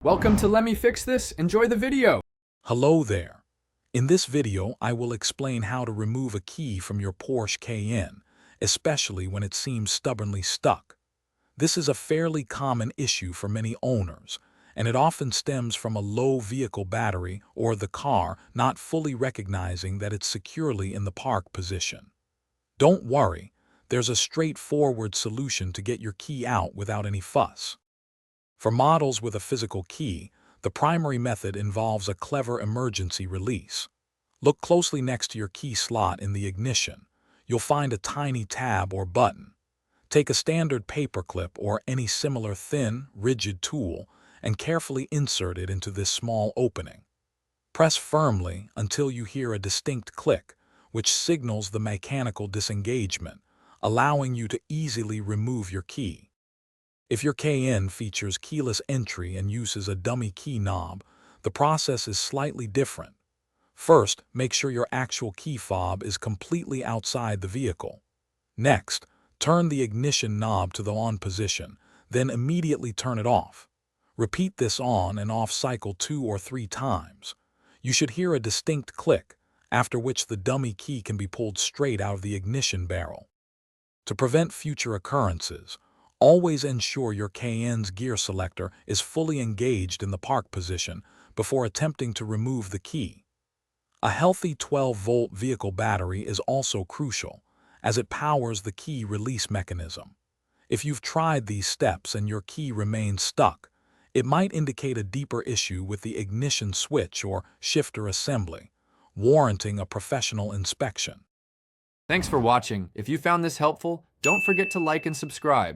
Welcome to Let Me Fix This. Enjoy the video. Hello there. In this video, I will explain how to remove a key from your Porsche Cayenne, especially when it seems stubbornly stuck. This is a fairly common issue for many owners, and it often stems from a low vehicle battery or the car not fully recognizing that it's securely in the park position. Don't worry, there's a straightforward solution to get your key out without any fuss. For models with a physical key, the primary method involves a clever emergency release. Look closely next to your key slot in the ignition. You'll find a tiny tab or button. Take a standard paperclip or any similar thin, rigid tool and carefully insert it into this small opening. Press firmly until you hear a distinct click, which signals the mechanical disengagement, allowing you to easily remove your key. If your Cayenne features keyless entry and uses a dummy key knob, the process is slightly different. First, make sure your actual key fob is completely outside the vehicle. Next, turn the ignition knob to the on position, then immediately turn it off. Repeat this on and off cycle 2 or 3 times. You should hear a distinct click, after which the dummy key can be pulled straight out of the ignition barrel. To prevent future occurrences, always ensure your Cayenne's gear selector is fully engaged in the park position before attempting to remove the key. A healthy 12-volt vehicle battery is also crucial, as it powers the key release mechanism. If you've tried these steps and your key remains stuck, it might indicate a deeper issue with the ignition switch or shifter assembly, warranting a professional inspection. Thanks for watching. If you found this helpful, don't forget to like and subscribe.